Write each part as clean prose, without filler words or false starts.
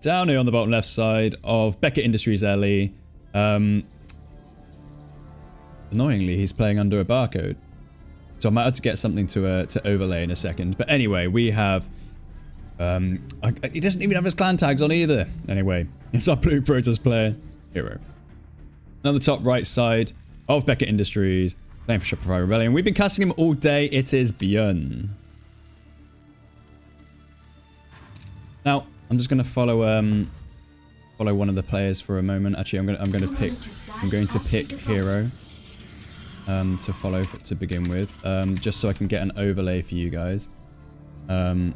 down here on the bottom left side of Beckett Industries LE. Annoyingly, he's playing under a barcode. So I might have to get something to overlay in a second. But anyway, we have... he doesn't even have his clan tags on either. Anyway, it's our Blue Protoss player, Hero. And on the top right side of Beckett Industries, playing for Shopify Rebellion. We've been casting him all day. It is Byun. Now, I'm just going to follow one of the players for a moment. Actually, I'm going to pick Hero to follow to begin with, just so I can get an overlay for you guys. So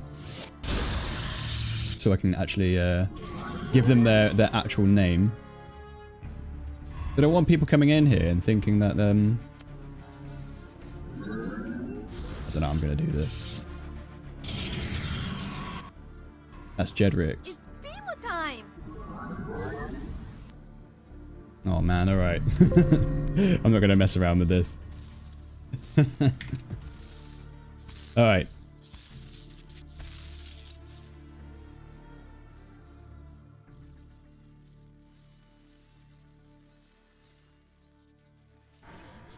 I can actually give them their actual name. I don't want people coming in here and thinking that I don't know, I'm going to do this. That's Jeddrix. It's Bima time. Oh man, alright. I'm not going to mess around with this. Alright.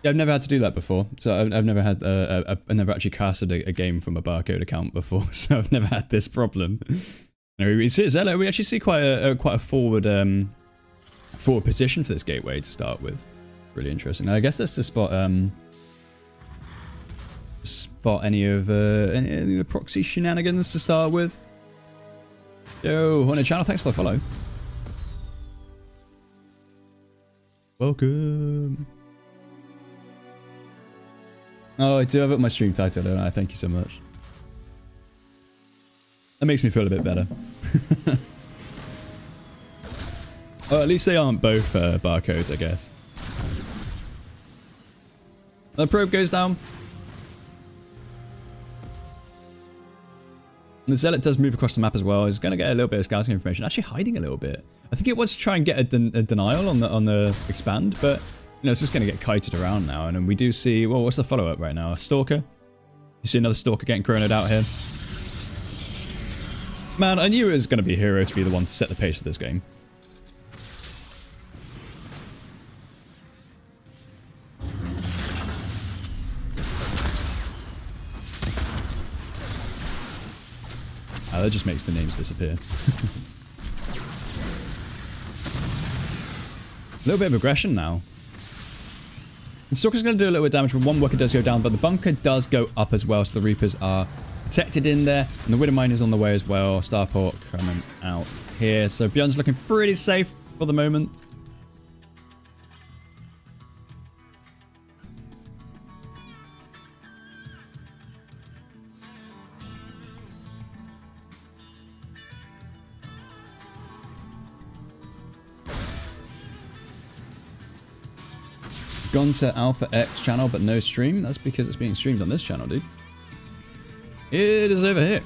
Yeah, I've never had to do that before. So I've never had I've never actually casted a game from a barcode account before, so I've never had this problem. We actually see quite a forward position for this gateway to start with. Really interesting. Now, I guess that's to spot any of the proxy shenanigans to start with. Yo, on the channel, thanks for the follow. Welcome. Oh, I do have it on my stream title, don't I? Thank you so much. That makes me feel a bit better. Well, at least they aren't both barcodes, I guess. The probe goes down. And the Zealot does move across the map as well. He's going to get a little bit of scouting information. Actually hiding a little bit. I think it wants to try and get a denial on the expand, but you know, it's just going to get kited around now. And then we do see, well, what's the follow-up right now? A Stalker? You see another Stalker getting chronoed out here. Man, I knew it was going to be Hero to be the one to set the pace of this game. That just makes the names disappear. A little bit of aggression now. The Stalker's going to do a little bit of damage, but one worker does go down, but the bunker does go up as well, so the Reapers are protected in there, and the Widowmine is on the way as well. Starport coming out here, so Byun's looking pretty safe for the moment. Gone to Alpha X channel, but no stream. That's because it's being streamed on this channel, dude. It is over here.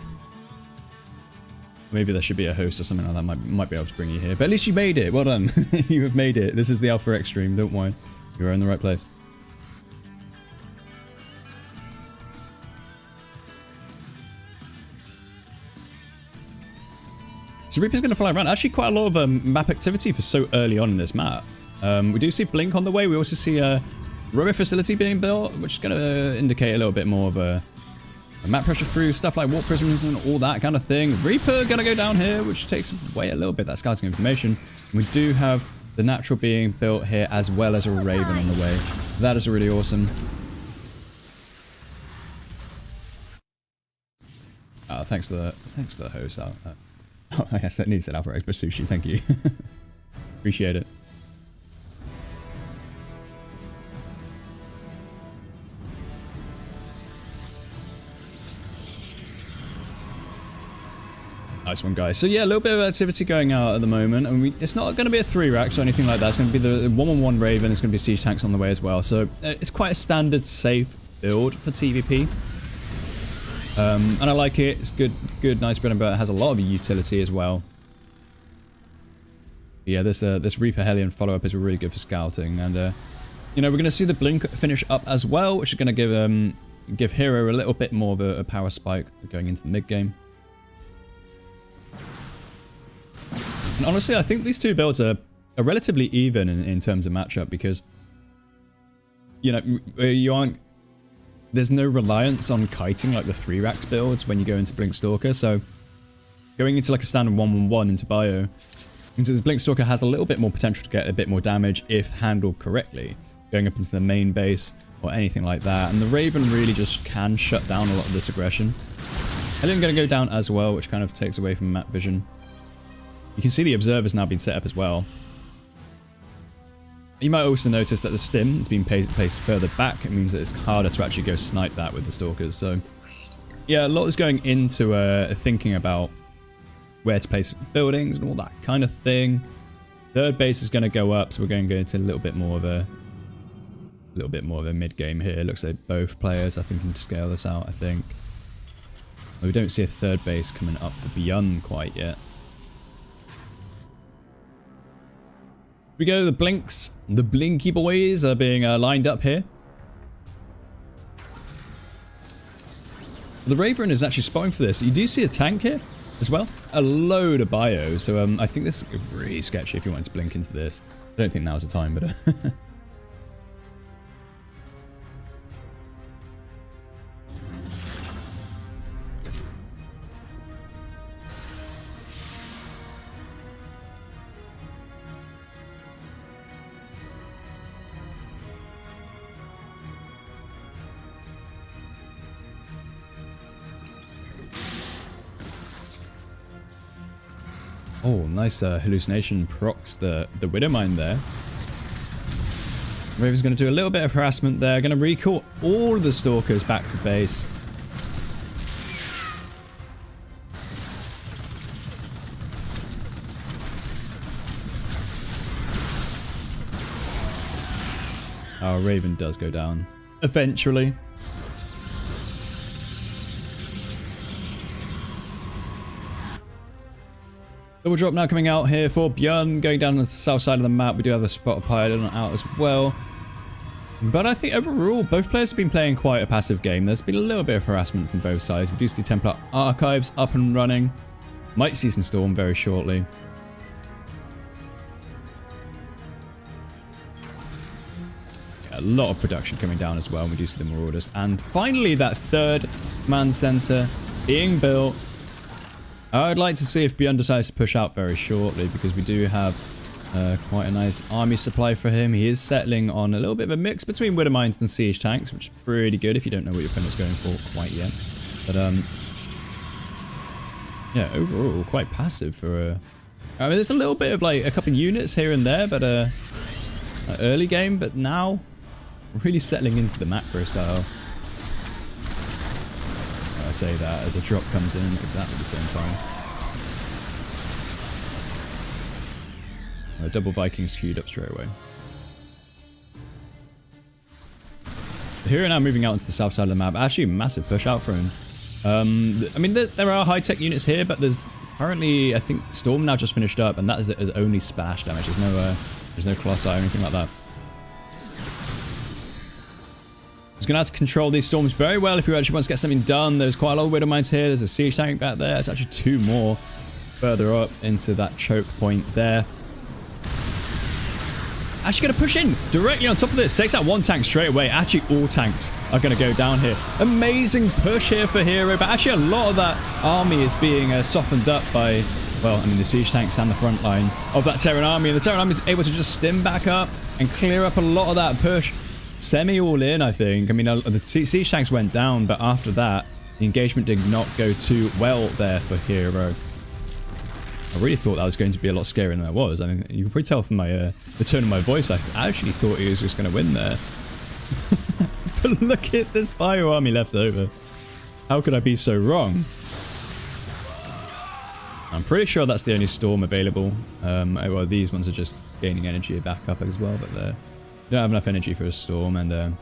Maybe there should be a host or something like that. Might be able to bring you here. But at least you made it. Well done. You have made it. This is the Alpha X stream. Don't worry. You're in the right place. So Reaper's going to fly around. Actually, quite a lot of map activity for so early on in this map. We do see Blink on the way. We also see a rubber facility being built, which is going to indicate a little bit more of a map pressure through stuff like warp prisms and all that kind of thing. Reaper going to go down here, which takes away a little bit of that scouting information. We do have the natural being built here as well as a Raven on the way. That is really awesome. Thanks to the host. Oh, yes, that needs an Alpha X, but Sushi, thank you. Appreciate it. Nice one, guys. So yeah, a little bit of activity going out at the moment, and it's not going to be a 3-racks or anything like that. It's going to be the 1-on-1 Raven. It's going to be siege tanks on the way as well. So it's quite a standard, safe build for TVP. And I like it. It's good, nice bread and butter. It has a lot of utility as well. Yeah, this Reaper Hellion follow-up is really good for scouting, and you know, we're going to see the Blink finish up as well, which is going to give Hero a little bit more of a power spike going into the mid game. And honestly, I think these two builds are relatively even in terms of matchup because, you know, there's no reliance on kiting like the 3-racks builds when you go into Blink Stalker. So going into like a standard 1-1-1 into Bio means that this Blink Stalker has a little bit more potential to get a bit more damage if handled correctly, going up into the main base or anything like that. And the Raven really just can shut down a lot of this aggression. Hellion going to go down as well, which kind of takes away from map vision. You can see the Observer's now been set up as well. You might also notice that the stim has been placed further back. It means that it's harder to actually go snipe that with the Stalkers. So, yeah, a lot is going into thinking about where to place buildings and all that kind of thing. Third base is going to go up, so we're going to go into a little bit more of a mid game here. Looks like both players, I think, can scale this out. I think we don't see a third base coming up for Byun quite yet. We go, the Blinks, the Blinky boys are being lined up here. The Raven is actually spotting for this. You do see a tank here as well. A load of bio. So I think this is really sketchy if you wanted to blink into this. I don't think now's the time, but... Oh, nice hallucination procs the Widowmine there. Raven's going to do a little bit of harassment there. Going to recall all the Stalkers back to base. Oh, Raven does go down. Eventually. Double drop now coming out here for Byun, going down the south side of the map. We do have a spot of Pylon out as well. But I think overall, both players have been playing quite a passive game. There's been a little bit of harassment from both sides. We do see Templar Archives up and running. Might see some Storm very shortly. Yeah, a lot of production coming down as well. We do see the Marauders. And finally, that third command center being built. I'd like to see if Byun decides to push out very shortly, because we do have quite a nice army supply for him. He is settling on a little bit of a mix between Widowmines and Siege Tanks, which is pretty good if you don't know what your opponent's going for quite yet. But, yeah, overall, quite passive for... I mean, there's a little bit of, like, a couple of units here and there, but early game, but now really settling into the macro style. I say that as a drop comes in at exactly the same time. Double Vikings queued up straight away. Here now moving out into the south side of the map. Actually, massive push out for him. I mean, there are high-tech units here, but there's currently, I think, Storm now just finished up, and that is only splash damage. There's no Colossi or anything like that. He's going to have to control these Storms very well if he actually wants to get something done. There's quite a lot of Widowmines here. There's a Siege Tank back there. There's actually two more further up into that choke point there. Actually going to push in directly on top of this. Takes out one tank straight away. Actually, all tanks are going to go down here. Amazing push here for Hero. But actually, a lot of that army is being softened up by, well, I mean, the Siege Tanks and the front line of that Terran army. And the Terran army is able to just stim back up and clear up a lot of that push. Semi all in, I think. I mean, the Siege Tanks went down, but after that, the engagement did not go too well there for Hero. I really thought that was going to be a lot scarier than it was. I mean, you can probably tell from my the tone of my voice, I actually thought he was just going to win there. But look at this bio army left over. How could I be so wrong? I'm pretty sure that's the only Storm available. Well, these ones are just gaining energy back up as well, but they're... don't have enough energy for a Storm, and well,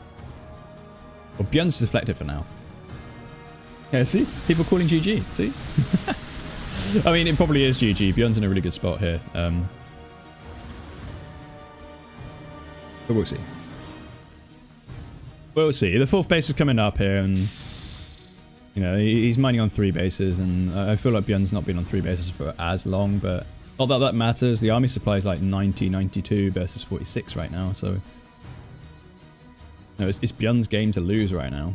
Byun's deflected for now. Yeah, see? People calling GG, see? I mean, it probably is GG. Byun's in a really good spot here. But we'll see. We'll see. The fourth base is coming up here, and you know, he's mining on 3 bases, and I feel like Byun's not been on 3 bases for as long, but Not that that matters. The army supply is like 90, 92 versus 46 right now, so... No, it's Byun's game to lose right now.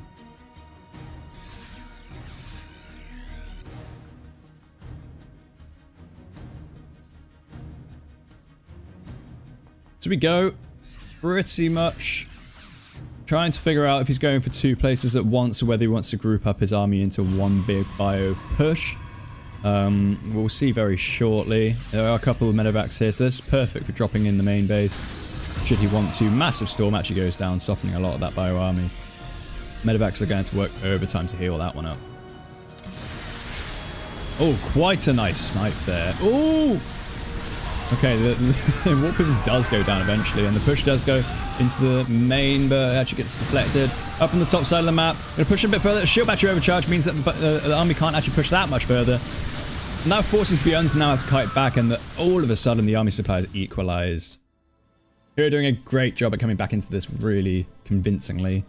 So we go pretty much trying to figure out if he's going for 2 places at once or whether he wants to group up his army into one big bio push. We'll see very shortly. There are a couple of medevacs here, so this is perfect for dropping in the main base. Should he want to. Massive storm actually goes down, softening a lot of that bio army. Medevacs are going to work overtime to heal that one up. Oh, quite a nice snipe there. Oh! Okay, the Warp Prism does go down eventually, and the push does go into the main, but it actually gets deflected. Up on the top side of the map. Going to push a bit further. Shield battery overcharge means that the army can't actually push that much further. And that forces Byun to now have to kite back, and all of a sudden the army supply is equalized. You're doing a great job at coming back into this really convincingly.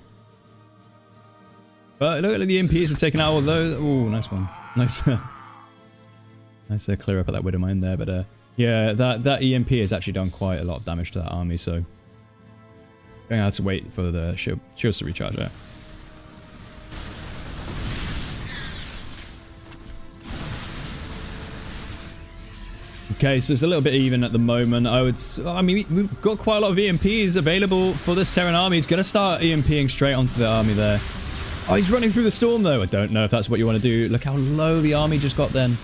But look at the EMPs have taken out all those. Oh, nice one. Nice. Nice clear up at that Widow Mine there, but yeah, that EMP has actually done quite a lot of damage to that army, so going to have to wait for the shields to recharge out. Okay, so it's a little bit even at the moment. I mean, we've got quite a lot of EMPs available for this Terran army. He's going to start EMPing straight onto the army there. Oh, he's running through the storm though. I don't know if that's what you want to do. Look how low the army just got then.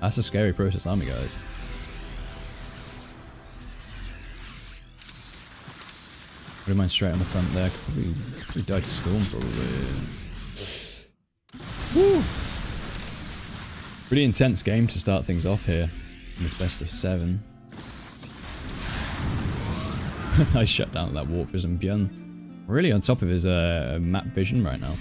That's a scary process army, guys. Wouldn't mind straight on the front there. Probably died to storm, probably. Woo! Pretty intense game to start things off here in this best of 7. Nice shutdown of that Warp Prism. Byun really on top of his map vision right now.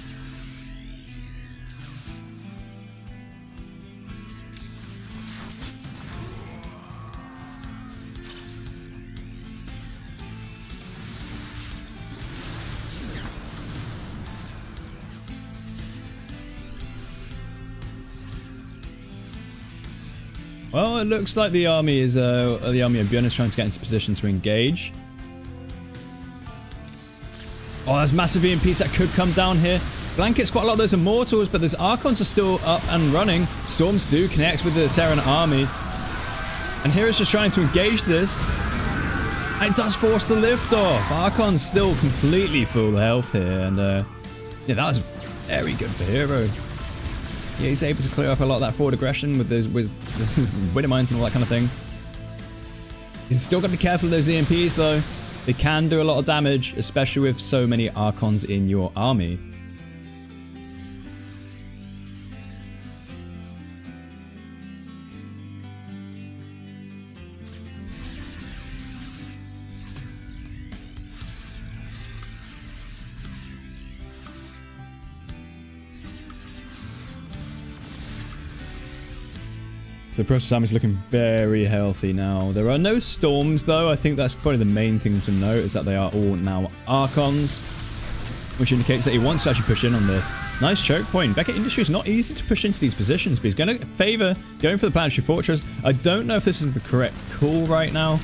Well, it looks like the army of Byun is trying to get into position to engage. Oh, there's massive EMPs that could come down here. Blankets quite a lot of those Immortals, but those Archons are still up and running. Storms do connect with the Terran army. And here is just trying to engage this. And it does force the lift off. Archon's still completely full health here. And yeah, that was very good for Hero. Yeah, he's able to clear up a lot of that forward aggression with those Widow Mines and all that kind of thing. He's still got to be careful of those EMPs though. They can do a lot of damage, especially with so many Archons in your army. So the process army is looking very healthy now. There are no storms though. I think that's probably the main thing to note, is that they are all now Archons, which indicates that he wants to actually push in on this. Nice choke point. Beckett Industry is not easy to push into these positions, but he's going to favor going for the Planetary Fortress. I don't know if this is the correct call right now,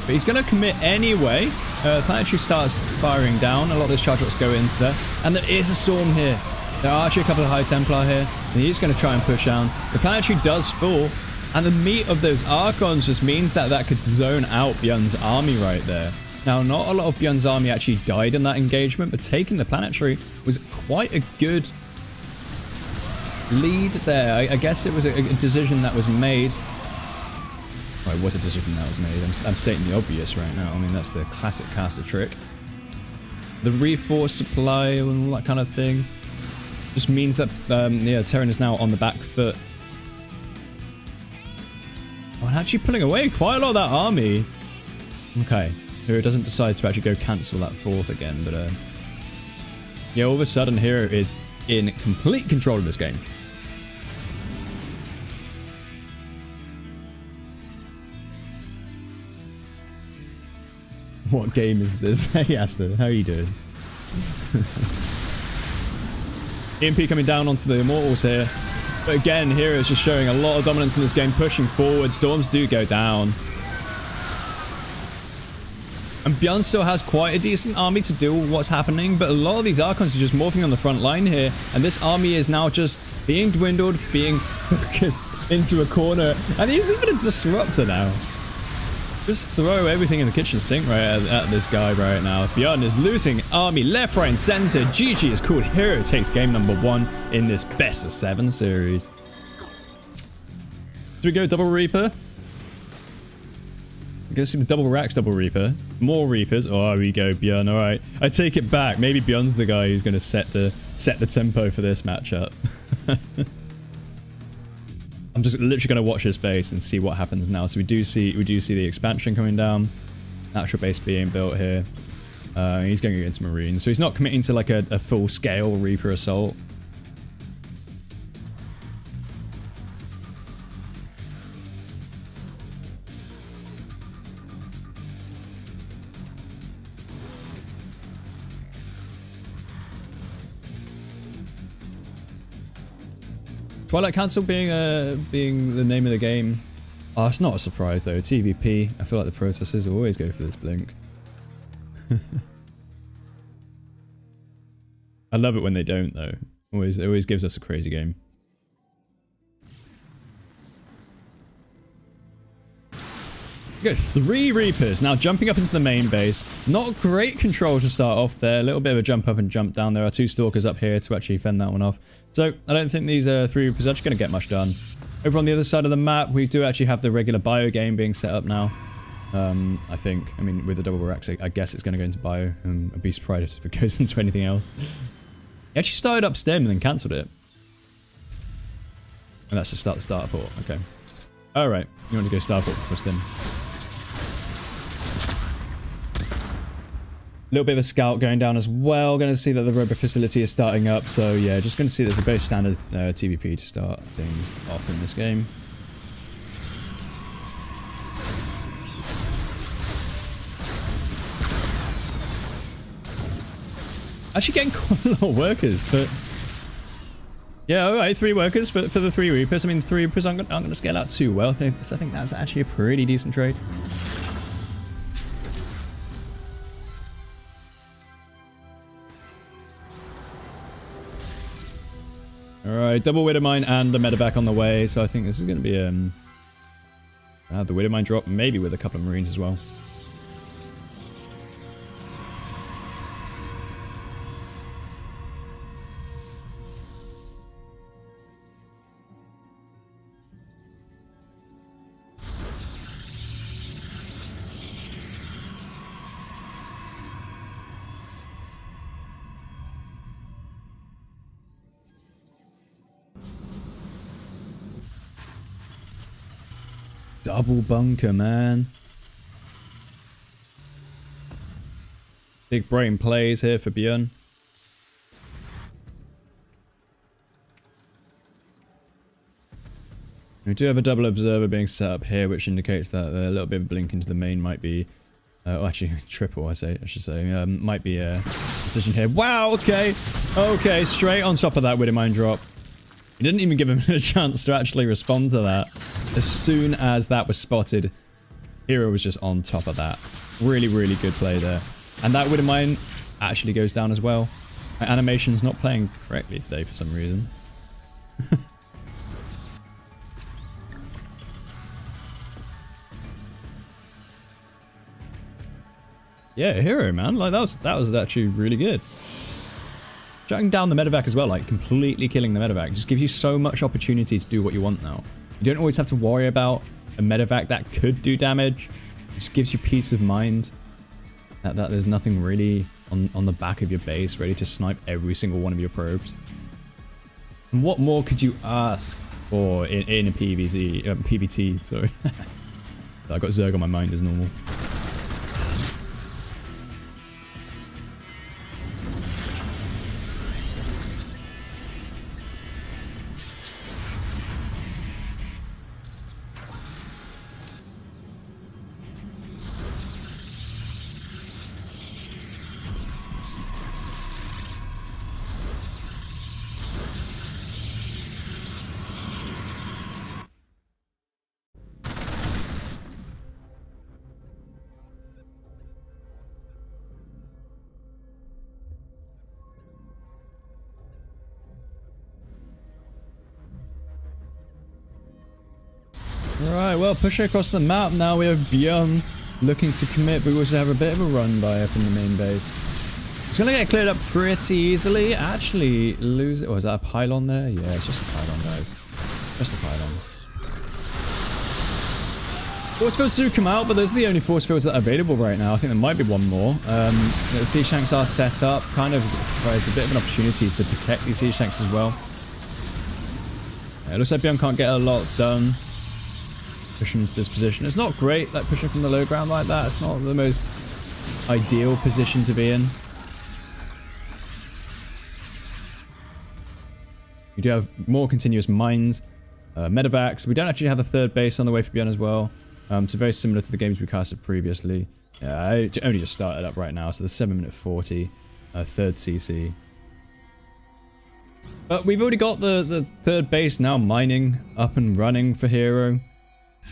but he's going to commit anyway. Planetary starts firing down. A lot of those charge rockets go into there, and there is a storm here. There are actually a couple of High Templar here, and he's going to try and push down. The Planetary does fall, and the meat of those Archons just means that that could zone out Byun's army right there. Now, not a lot of Byun's army actually died in that engagement, but taking the Planetary was quite a good lead there. I guess it was a decision that was made. Well, it was a decision that was made. I'm stating the obvious right now. I mean, that's the classic caster trick. The reinforced supply and all that kind of thing just means that, yeah, Terran is now on the back foot. Oh, and actually pulling away quite a lot of that army. Okay, Hero doesn't decide to actually go cancel that 4th again, but yeah, all of a sudden Hero is in complete control of this game. What game is this? Hey Asta, how are you doing? EMP coming down onto the Immortals here. But again, Hero is just showing a lot of dominance in this game, pushing forward. Storms do go down. And Byun still has quite a decent army to deal with what's happening, but a lot of these Archons are just morphing on the front line here, and this army is now just being dwindled, being focused into a corner, and he's even a disruptor now. Just throw everything in the kitchen sink right at this guy right now. Byun is losing army left, right, and center. GG is called. Hero takes game number 1 in this best of 7 series. Do we go double Reaper? We're going to see the double racks, double Reaper. More Reapers. Oh, here we go, Byun. All right. I take it back. Maybe Byun's the guy who's going to set the tempo for this matchup. I'm just literally going to watch his base and see what happens now. So we do see the expansion coming down. Actual base being built here. He's going to go into Marine. So he's not committing to like a full-scale Reaper assault. Twilight Council being the name of the game. Oh, it's not a surprise though. TVP. I feel like the processors always go for this blink. I love it when they don't though. It always gives us a crazy game. We got 3 Reapers now jumping up into the main base. Not great control to start off there. A little bit of a jump up and jump down. There are 2 Stalkers up here to actually fend that one off. So I don't think these 3 Reapers are actually going to get much done. Over on the other side of the map, we do actually have the regular bio game being set up now. I think. I mean, with the double racks, I guess it's going to go into bio. I'd be surprised if it goes into anything else. He actually started up Stem and then cancelled it. And that's to start the starport. Okay. Alright. You want to go starport before Stem. A little bit of a scout going down as well. Going to see that the rubber facility is starting up. So yeah, just going to see there's a very standard TVP to start things off in this game. Actually getting quite a lot of workers, but yeah, alright, 3 workers for the 3 Reapers. I mean, 3 Reapers aren't going to scale out too well. I think that's actually a pretty decent trade. Alright, double Widowmine and a medevac on the way, so I think this is going to be the Widowmine drop, maybe with a couple of Marines as well. Double bunker, man. Big brain plays here for Byun. We do have a double observer being set up here, which indicates that a little bit of blink into the main might be... oh, actually, triple, I should say. Might be a decision here. Wow, okay. Okay, straight on top of that Widowmine drop. He didn't even give him a chance to actually respond to that. As soon as that was spotted, Hero was just on top of that. Really, really good play there. And that Widowmine actually goes down as well. My animation's not playing correctly today for some reason. Yeah, Hero, man. Like that was actually really good. Shutting down the medevac as well, like completely killing the medevac, just gives you so much opportunity to do what you want now. You don't always have to worry about a medevac that could do damage. It just gives you peace of mind that there's nothing really on the back of your base ready to snipe every single one of your probes. And what more could you ask for in a PVT? Sorry. I got Zerg on my mind as normal. Alright, well, pushing across the map now. We have Byun looking to commit, but we also have a bit of a run by up in the main base. It's going to get cleared up pretty easily. Actually, lose it. Oh, is that a pylon there? Yeah, it's just a pylon, guys. Just a pylon. Force fields do come out, but those are the only force fields that are available right now. I think there might be one more. The sea shanks are set up, kind of provides a bit of an opportunity to protect these sea shanks as well. Yeah, it looks like Byun can't get a lot done pushing into this position. It's not great, like pushing from the low ground like that. It's not the most ideal position to be in. We do have more continuous mines, medevacs. We don't actually have a third base on the way for Byun as well. So very similar to the games we casted previously. Yeah, I only just started up right now, so the 7-minute 40, third CC. But we've already got the third base now mining up and running for Hero.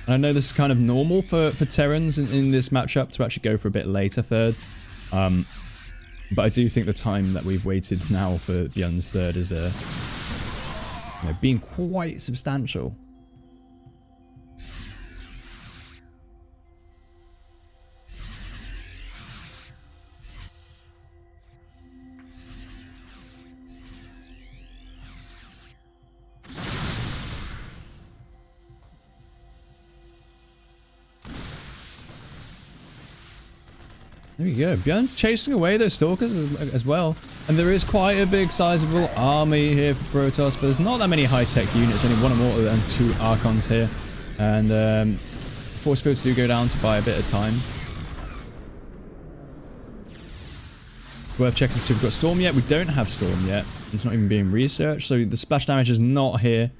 And I know this is kind of normal for Terrans in this matchup to actually go for a bit later thirds. But I do think the time that we've waited now for Byun's third is being quite substantial. There we go. Byun chasing away those stalkers as well. And there is quite a big sizable army here for Protoss, but there's not that many high-tech units. Only one Immortal and 2 Archons here. And force fields do go down to buy a bit of time. Worth checking to see if we've got Storm yet. We don't have Storm yet. It's not even being researched. So the splash damage is not here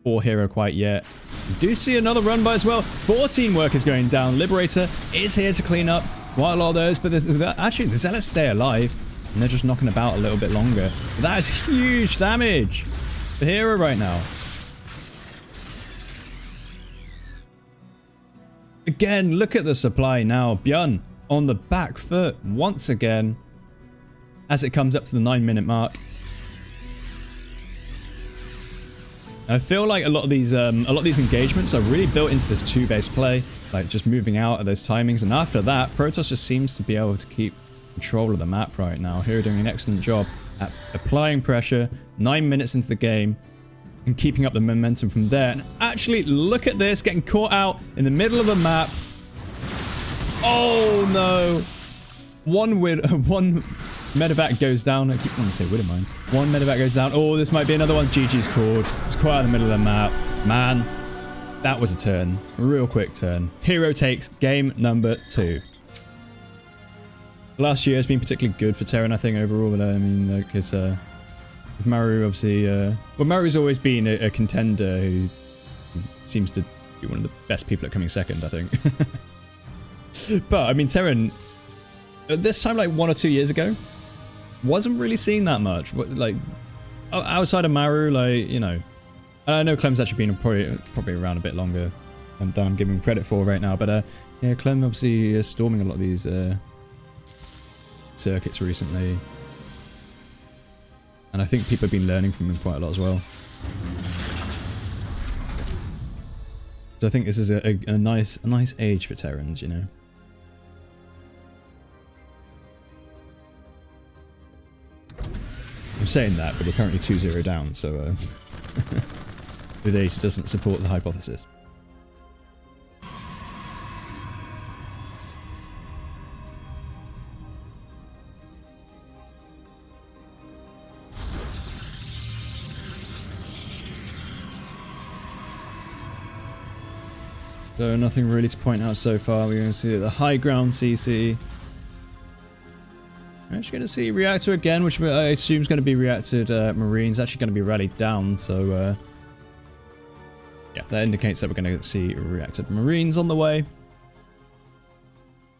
for Hero quite yet. We do see another run by as well. 14 workers going down. Liberator is here to clean up quite a lot of those, but actually the Zealots stay alive, and they're just knocking about a little bit longer. But that is huge damage for Hero right now. Again, look at the supply now. Byun on the back foot once again as it comes up to the 9-minute mark. And I feel like a lot of these engagements are really built into this 2-base play, like just moving out at those timings. And after that, Protoss just seems to be able to keep control of the map right now. Hero doing an excellent job at applying pressure 9 minutes into the game and keeping up the momentum from there. And actually, look at this, getting caught out in the middle of the map. Oh no! One medevac goes down. I keep wanting to say Widowmine. One medevac goes down. Oh, this might be another one. GG's called. It's quite in the middle of the map. Man, that was a turn. A real quick turn. Hero takes game number 2. Last year has been particularly good for Terran, I think, overall. But I mean, because Maru, obviously... well, Maru's always been a contender who seems to be one of the best people at coming second, I think. But, I mean, Terran... At this time, like 1 or 2 years ago, wasn't really seen that much. Like, outside of Maru, like, you know... I know Clem's actually been probably around a bit longer than I'm giving him credit for right now. But, yeah, Clem obviously is storming a lot of these circuits recently. And I think people have been learning from him quite a lot as well. So I think this is a nice age for Terrans, you know. I'm saying that, but we're currently 2-0 down, so the data doesn't support the hypothesis. So nothing really to point out so far. We're going to see the high ground CC. We're actually going to see reactor again, which I assume is going to be reacted Marines. Actually going to be rallied down, so yeah, that indicates that we're going to see reacted Marines on the way.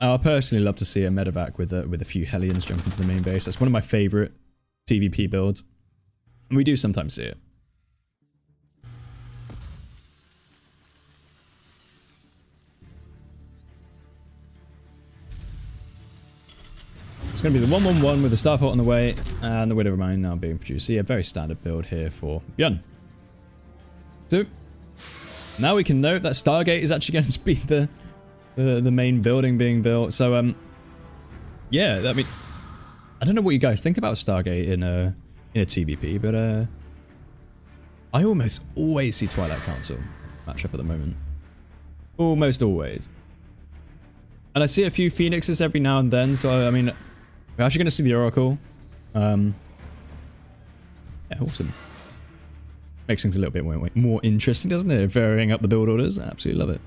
I personally love to see a medevac with a few Hellions jump into the main base. That's one of my favourite TVP builds, and we do sometimes see it. It's going to be the 1-1-1 with the Starport on the way and the Widow Mine now being produced. So yeah, very standard build here for Byun. So, Now we can note that Stargate is actually going to be the main building being built. So, yeah, I mean, I don't know what you guys think about Stargate in a TVP, but I almost always see Twilight Council match up at the moment. Almost always. And I see a few Phoenixes every now and then, so I mean, we're actually going to see the Oracle. Yeah, awesome. Makes things a little bit more interesting, doesn't it? Varying up the build orders. I absolutely love it.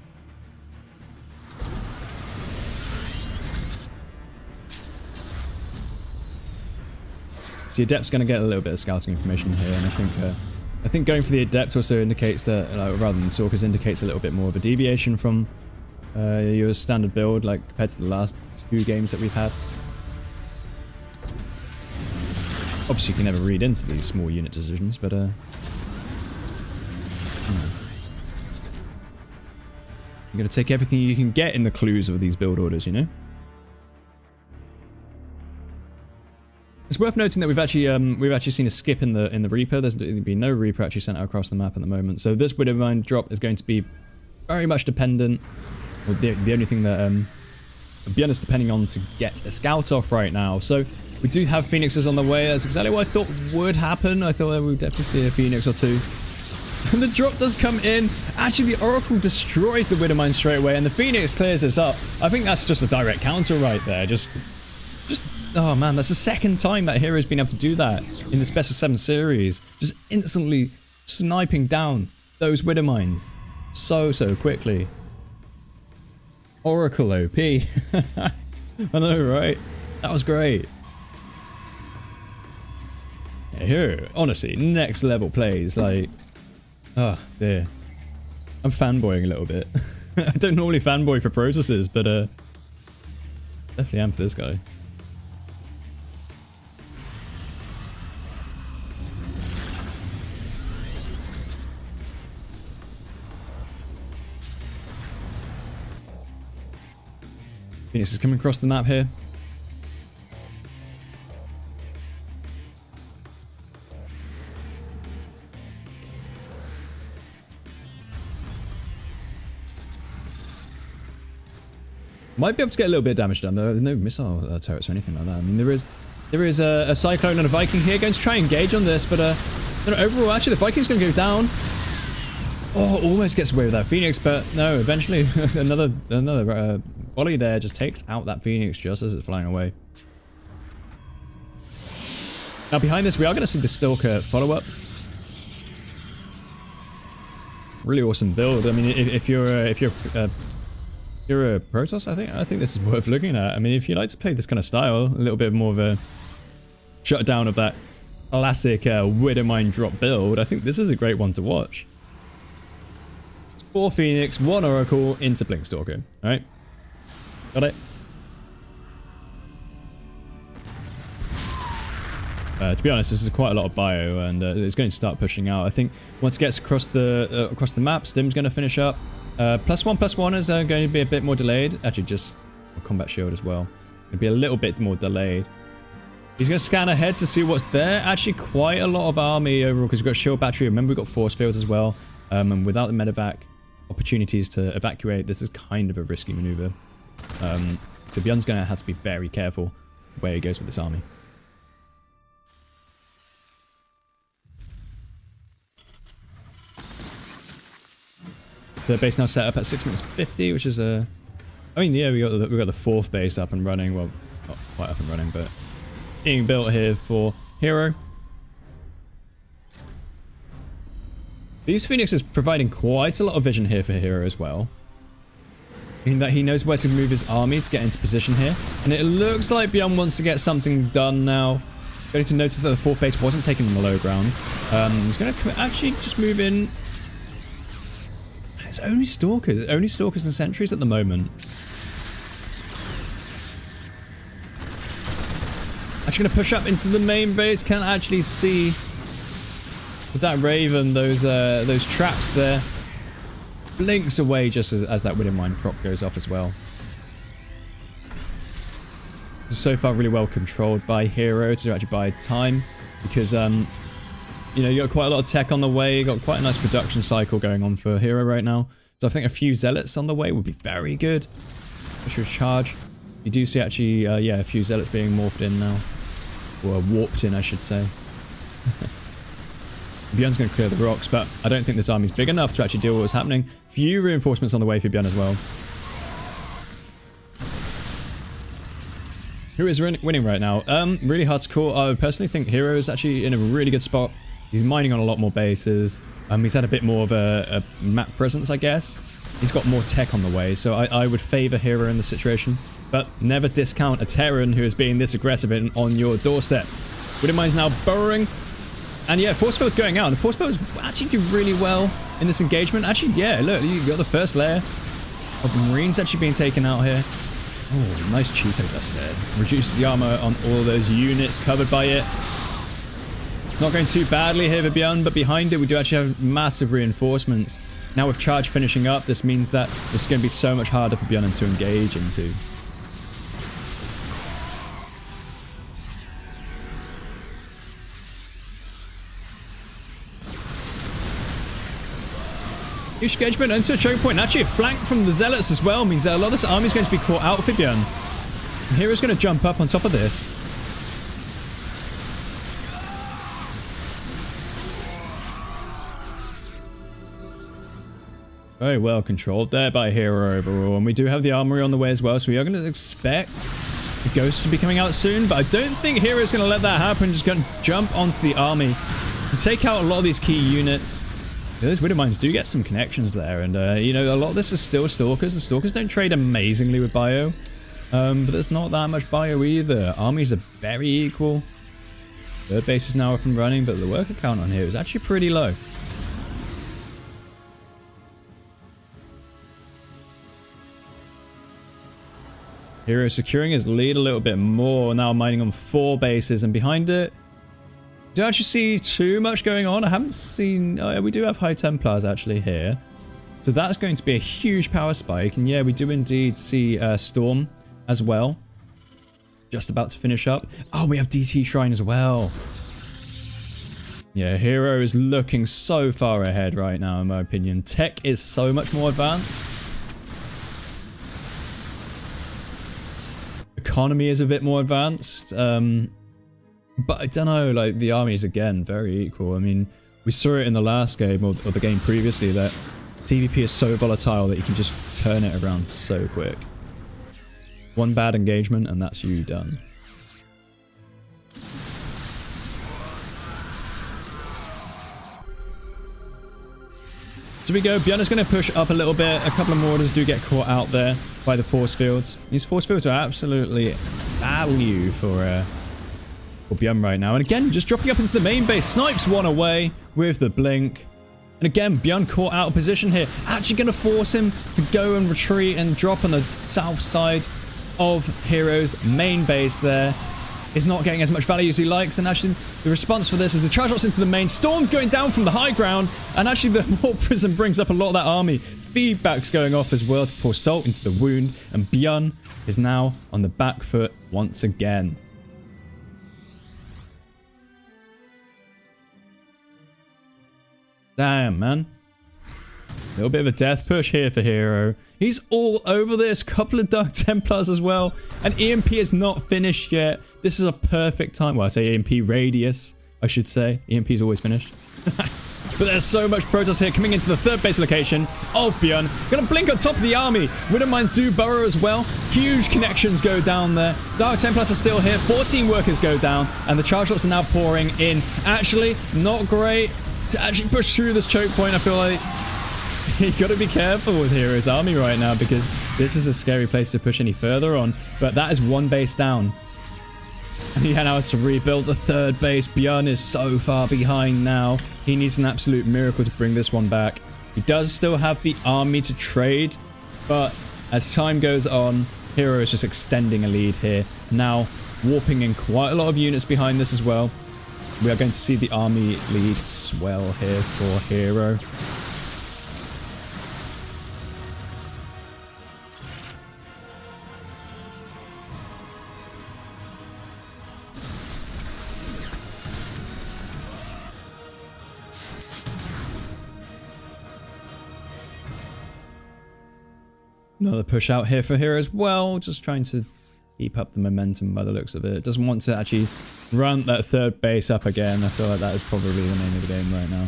So the Adept's going to get a little bit of scouting information here, and I think going for the Adept also indicates that, rather than the Sorkers, indicates a little bit more of a deviation from your standard build, like compared to the last 2 games that we've had. Obviously, you can never read into these small unit decisions, but you got to take everything you can get in the clues of these build orders, you know. It's worth noting that we've actually seen a skip in the Reaper. There's been no Reaper actually sent out across the map at the moment, so this Widowmine drop is going to be very much dependent. Well, the only thing that Byun is depending on to get a scout off right now. So we do have Phoenixes on the way. That's exactly what I thought would happen. I thought we would definitely see a Phoenix or 2. And the drop does come in. Actually, the Oracle destroys the Widowmine straight away, and the Phoenix clears this up. I think that's just a direct counter right there. Just, oh man, that's the second time that hero's been able to do that in this Best of 7 series. Just instantly sniping down those Widowmines so quickly. Oracle OP. I know, right? That was great. Yeah, here, honestly, next level plays. Like, oh dear, I'm fanboying a little bit. I don't normally fanboy for processes, but definitely am for this guy. Phoenix is coming across the map here. Might be able to get a little bit of damage done though. There's no missile turrets or anything like that. I mean, there is a Cyclone and a Viking here going to try and engage on this, but overall, actually, the Viking's going to go down. Oh, almost gets away with that Phoenix, but no, eventually another volley there just takes out that Phoenix just as it's flying away. Now behind this, we are going to see the Stalker follow-up. Really awesome build. I mean, if you're a Protoss, I think this is worth looking at. I mean, if you like to play this kind of style, a little bit more of a shutdown of that classic Widowmine drop build, I think this is a great one to watch. 4 Phoenix, 1 Oracle into Blink Stalker. Alright. Got it. To be honest, this is quite a lot of bio, and it's going to start pushing out. I think once it gets across the map, Stim's going to finish up. +1/+1 is going to be a bit more delayed. Actually, just a combat shield as well. It'll be a little bit more delayed. He's going to scan ahead to see what's there. Actually, quite a lot of army overall, because we've got shield battery. Remember, we've got force fields as well. And without the medevac opportunities to evacuate, this is kind of a risky maneuver. So Byun's going to have to be very careful where he goes with this army. Third base now set up at 6 minutes 50, which is I mean, yeah, we got the 4th base up and running. Well, not quite up and running, but being built here for Hero. These Phoenixes providing quite a lot of vision here for Hero as well. In that he knows where to move his army to get into position here. And it looks like Byun wants to get something done now. Going to notice that the 4th base wasn't taking the low ground. He's going to actually just move in. It's only Stalkers and Sentries at the moment. Actually going to push up into the main base. Can't actually see with that Raven those traps there. Blinks away just as that Widowmine prop goes off as well. So far really well controlled by Hero to actually buy time, because You know, you got quite a lot of tech on the way. You got quite a nice production cycle going on for Hero right now. So I think a few Zealots on the way would be very good. Especially with charge. You do see actually, yeah, a few Zealots being morphed in now. Or warped in, I should say. Byun's going to clear the rocks, but I don't think this army's big enough to actually deal with what's happening. Few reinforcements on the way for Byun as well. Who is winning right now? Really hard to call. I would personally think Hero is actually in a really good spot. He's mining on a lot more bases. He's had a bit more of a map presence, I guess. He's got more tech on the way, so I would favor Hero in this situation. But never discount a Terran who is being this aggressive on your doorstep. Widowmine's now burrowing. And yeah, Force Field's going out. And Force Field actually do really well in this engagement. Actually, yeah, look, you got the first layer of Marines actually being taken out here. Oh, nice Cheeto dust there. Reduces the armor on all those units covered by it. It's not going too badly here for Byun, but behind it we do actually have massive reinforcements. Now with charge finishing up, this means that this is going to be so much harder for Byun to engage into. Huge engagement into a choke point. Actually, a flank from the Zealots as well means that a lot of this army is going to be caught out for Byun. And Hero's going to jump up on top of this. Very well controlled there by Hero overall. And we do have the armory on the way as well, so we are going to expect the ghosts to be coming out soon. But I don't think Hero's going to let that happen. Just going to jump onto the army and take out a lot of these key units. Those Widow Mines do get some connections there, and you know, a lot of this is still Stalkers. The Stalkers don't trade amazingly with bio, but there's not that much bio either. Armies are very equal. Third base is now up and running, but the worker count on here is actually pretty low. Hero securing his lead a little bit more, now mining on 4 bases, and behind it, don't actually see too much going on. I haven't seen... Oh yeah, we do have High Templars actually here. So that's going to be a huge power spike. And yeah, we do indeed see Storm as well. Just about to finish up. Oh, we have DT Shrine as well. Yeah, Hero is looking so far ahead right now, in my opinion. Tech is so much more advanced. Economy is a bit more advanced. But I don't know, like, the armies, again, very equal. I mean, we saw it in the last game, or the game previously, that TVP is so volatile that you can just turn it around so quick. One bad engagement, and that's you done. So we go, Byun is going to push up a little bit. A couple of mortars do get caught out there by the force fields. These force fields are absolutely value for Byun right now. And again, just dropping up into the main base. Snipes one away with the blink. And again, Byun caught out of position here. Actually going to force him to go and retreat and drop on the south side of Hero's main base there. Is not getting as much value as he likes. And actually, the response for this is the charge drops into the main. Storm's going down from the high ground. And actually, the Warp Prism brings up a lot of that army. Feedback's going off as well to pour salt into the wound. And Byun is now on the back foot once again. Damn, man. A little bit of a death push here for Hero. He's all over this. Couple of Dark Templars as well. And EMP is not finished yet. This is a perfect time. Well, I say EMP radius, I should say. EMP is always finished. But there's so much Protoss here coming into the third base location of Byun. Gonna blink on top of the army. Widow Mines do burrow as well. Huge connections go down there. Dark Templars are still here. 14 workers go down. And the charge lots are now pouring in. Actually, not great to actually push through this choke point. I feel like you got to be careful with Hero's army right now, because this is a scary place to push any further on. But that is one base down. And he now has to rebuild the third base. Byun is so far behind now. He needs an absolute miracle to bring this one back. He does still have the army to trade, but as time goes on, Hero is just extending a lead here. Now warping in quite a lot of units behind this as well. We are going to see the army lead swell here for Hero. Another push out here for here as well. Just trying to keep up the momentum by the looks of it. Doesn't want to actually run that third base up again. I feel like that is probably the name of the game right now.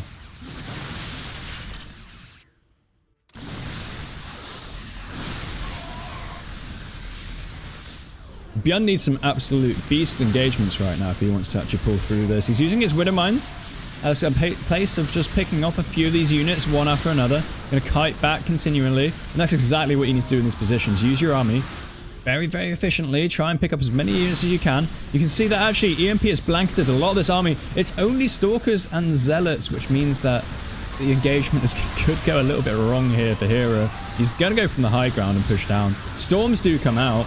Byun needs some absolute beast engagements right now if he wants to actually pull through this. He's using his Widow Mines as a place of just picking off a few of these units one after another. Going to kite back continually. And that's exactly what you need to do in these positions. Use your army very, very efficiently. Try and pick up as many units as you can. You can see that actually EMP has blanketed a lot of this army. It's only Stalkers and Zealots, which means that the engagement could go a little bit wrong here for Hero. He's going to go from the high ground and push down. Storms do come out.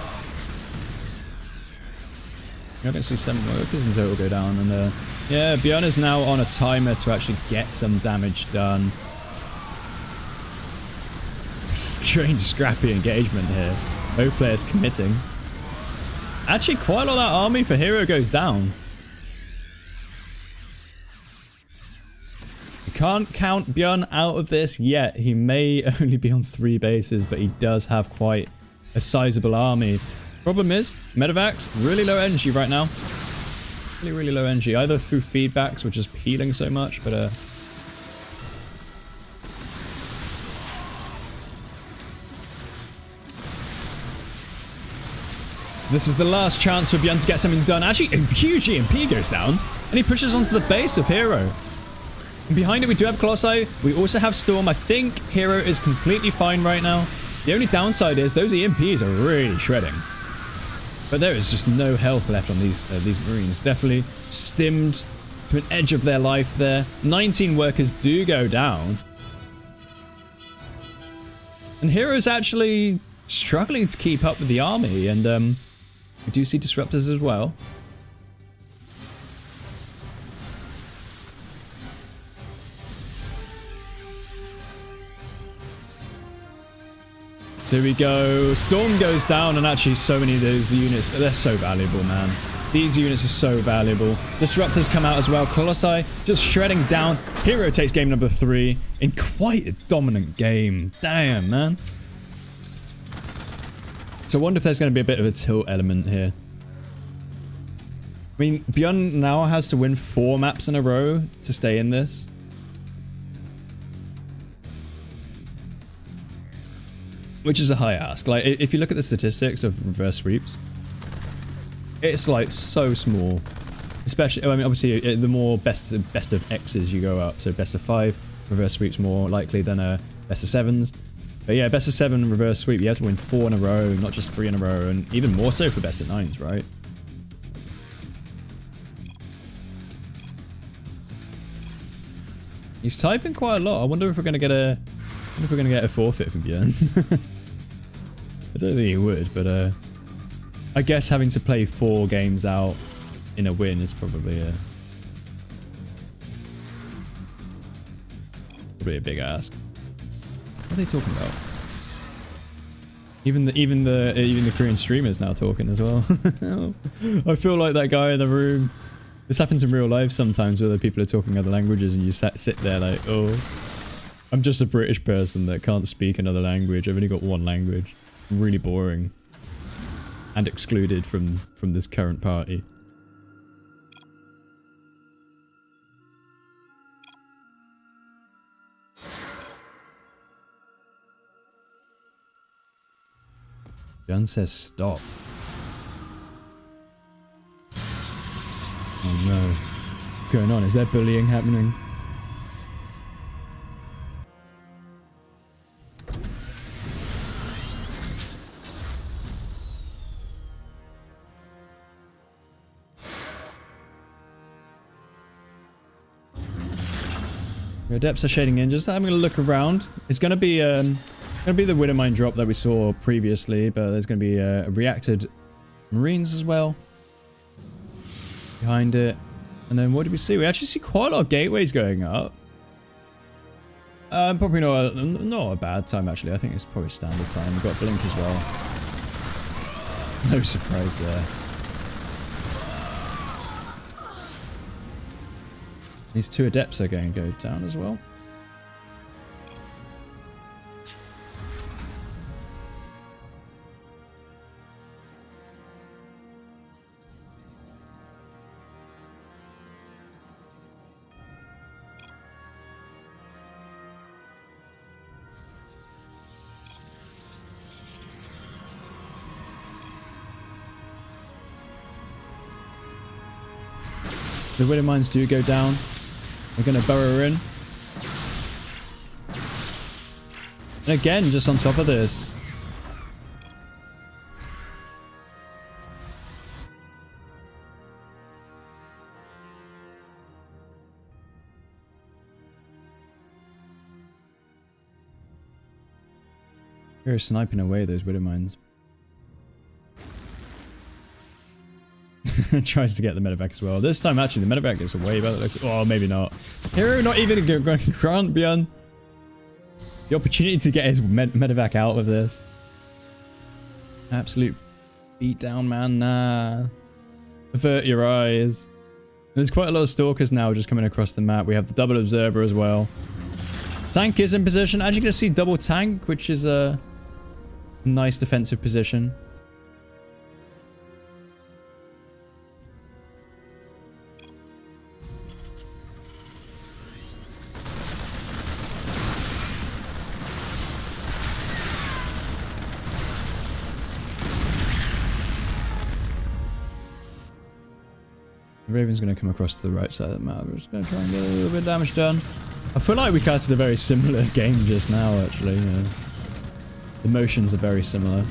You're going to see 7 workers in total go down, and yeah, Byun is now on a timer to actually get some damage done. Strange scrappy engagement here. Both players committing. Actually, quite a lot of that army for Hero goes down. You can't count Byun out of this yet. He may only be on 3 bases, but he does have quite a sizable army. Problem is, Medevacs, really low energy right now. Really, really low energy. Either through feedbacks, which is healing so much, but this is the last chance for Byun to get something done. Actually, a huge EMP goes down, and he pushes onto the base of Hero. And behind it, we do have Colossi. We also have Storm. I think Hero is completely fine right now. The only downside is those EMPs are really shredding. But there is just no health left on these Marines. Definitely stimmed to an edge of their life there. 19 workers do go down. And Hero's actually struggling to keep up with the army. And we do see disruptors as well. So here we go. Storm goes down, and actually so many of those units, they're so valuable, man. These units are so valuable. Disruptors come out as well. Colossi just shredding down. Hero takes game number 3 in quite a dominant game. Damn, man. So I wonder if there's going to be a bit of a tilt element here. I mean, Byun now has to win 4 maps in a row to stay in this. Which is a high ask. Like, if you look at the statistics of reverse sweeps, it's like so small. Especially, I mean, obviously, the more best of X's you go up. So best of 5 reverse sweeps more likely than a best of 7s. But yeah, best of 7 reverse sweep, you have to win 4 in a row, not just 3 in a row, and even more so for best of 9s, right? He's typing quite a lot. I wonder if we're gonna get a forfeit from Byun. I don't think he would, but I guess having to play 4 games out in a win is probably a big ask. What are they talking about? Even the Korean streamers now talking as well. I feel like that guy in the room. This happens in real life sometimes, where the people are talking other languages and you sit there like, oh, I'm just a British person that can't speak another language. I've only got 1 language. Really boring. And excluded from this current party. Byun says stop. Oh no. What's going on? Is there bullying happening? Your adepts are shading in. Just having a look around. It's going to be the Widow Mine drop that we saw previously, but there's going to be reacted Marines as well behind it. And then what did we see? We actually see quite a lot of gateways going up. Probably not a bad time actually. I think it's probably standard time. We've got Blink as well. No surprise there. These 2 adepts are going to go down as well. The Widow Mines do go down. We're going to burrow in. And again, just on top of this. They're sniping away those Widow Mines. Tries to get the medevac as well. This time, actually, the medevac gets away better. Oh, maybe not. Hero not even going to grant Byun the opportunity to get his medevac out of this. Absolute beatdown, man. Nah. Avert your eyes. There's quite a lot of stalkers now just coming across the map. We have the double observer as well. Tank is in position. As you can see, double tank, which is a nice defensive position. The Raven's going to come across to the right side of the map. We're just going to try and get a little bit of damage done. I feel like we casted a very similar game just now, actually. You know. The motions are very similar.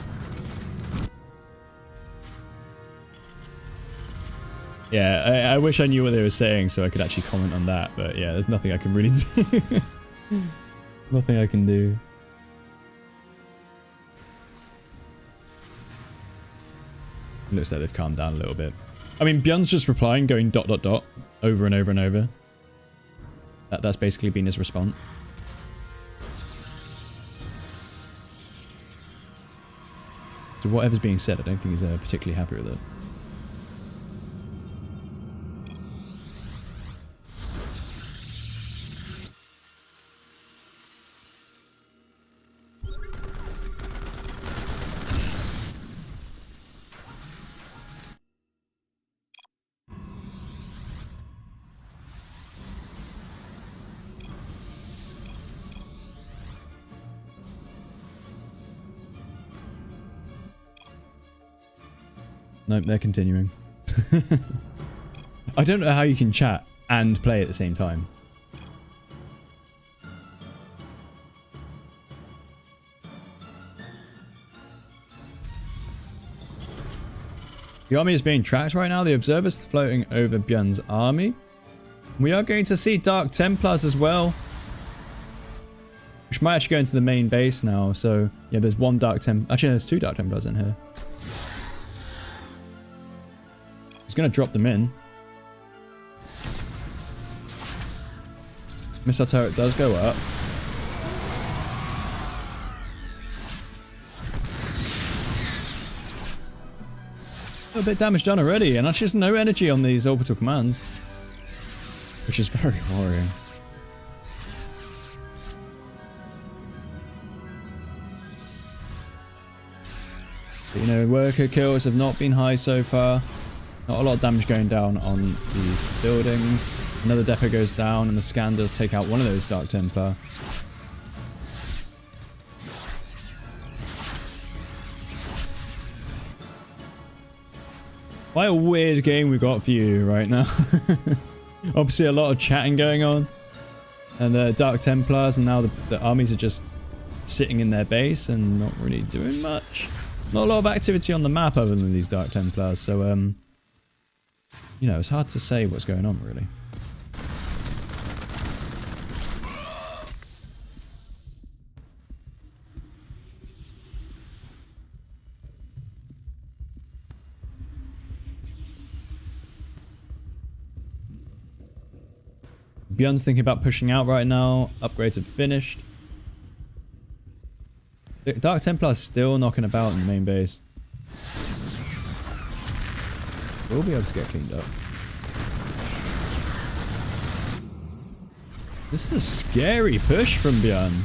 Yeah, I wish I knew what they were saying so I could actually comment on that. But yeah, there's nothing I can really do. Nothing I can do. Looks like they've calmed down a little bit. I mean, Byun's just replying, going ... over and over and over. That's basically been his response. So whatever's being said, I don't think he's particularly happy with it. Nope, they're continuing. I don't know how you can chat and play at the same time. The army is being tracked right now. The observer's floating over Byun's army. We are going to see Dark Templars as well, which might actually go into the main base now. So yeah, there's one Dark Templar. Actually, there's two Dark Templars in here. He's going to drop them in. Missile turret does go up. A little bit of damage done already, and actually there's no energy on these orbital commands, which is very worrying. But, you know, worker kills have not been high so far. Not a lot of damage going down on these buildings. Another depot goes down, and the scan does take out one of those Dark Templar. Quite a weird game we've got for you right now. Obviously a lot of chatting going on. And the Dark Templars, and now the armies are just sitting in their base and not really doing much. Not a lot of activity on the map other than these Dark Templars, so you know, it's hard to say what's going on, really. Byun's thinking about pushing out right now. Upgrades have finished. The Dark Templar is still knocking about in the main base. We'll be able to get cleaned up. This is a scary push from Byun.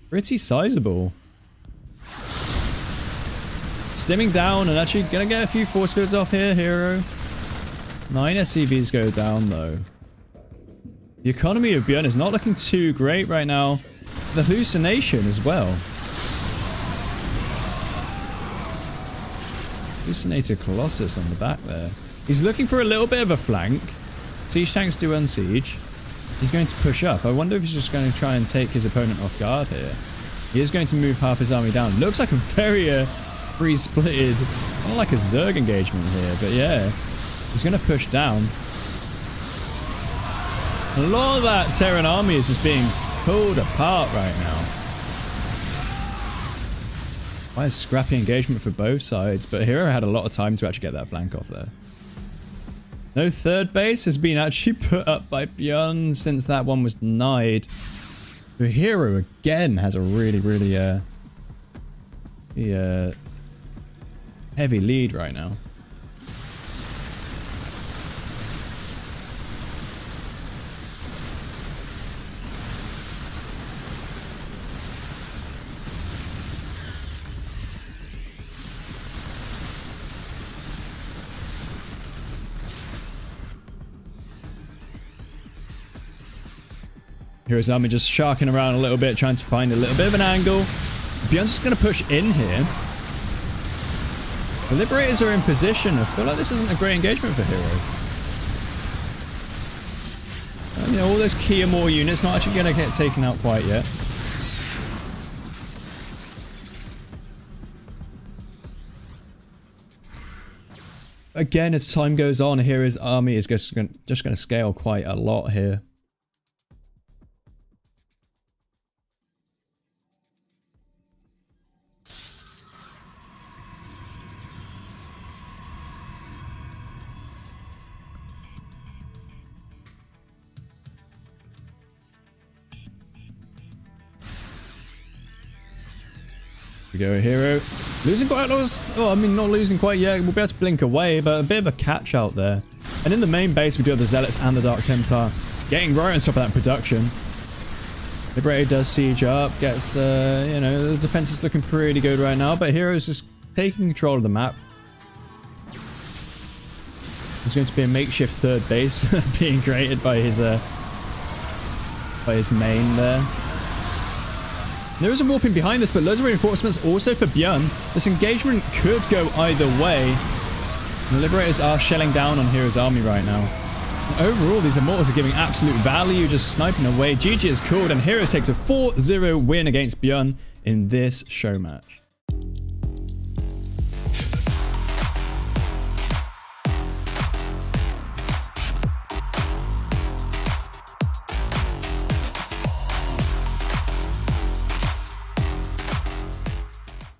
Pretty sizable. Stimming down and actually gonna get a few force fields off here, hero. 9 SCVs go down though. The economy of Byun is not looking too great right now. The hallucination as well. Hallucinator Colossus on the back there. He's looking for a little bit of a flank. Siege tanks do unsiege. He's going to push up. I wonder if he's just going to try and take his opponent off guard here. He is going to move half his army down. Looks like a very free-splitted, kind of like a Zerg engagement here. But yeah, he's going to push down. A lot of that Terran army is just being pulled apart right now. Quite a scrappy engagement for both sides, but Hero had a lot of time to actually get that flank off there. No third base has been actually put up by Byun since that one was denied. The Hero again has a really, really heavy lead right now. Here's army just sharking around a little bit, trying to find a little bit of an angle. Byun's just going to push in here. The Liberators are in position. I feel like this isn't a great engagement for Hero. And, you know, all those key and more units not actually going to get taken out quite yet. Again, as time goes on, Hero's army is just going to scale quite a lot here. We go Hero. Losing quite a lot. Oh, I mean, not losing quite yet. We'll be able to blink away, but a bit of a catch out there. And in the main base, we do have the Zealots and the Dark Templar getting right on top of that production. Liberator does siege up, gets, you know, the defense is looking pretty good right now, but Hero's just taking control of the map. There's going to be a makeshift third base being created by his main there. There is a warping behind this, but loads of reinforcements also for Byun. This engagement could go either way. The Liberators are shelling down on Hero's army right now. And overall, these Immortals are giving absolute value, just sniping away. GG is called, and Hero takes a 4-0 win against Byun in this show match.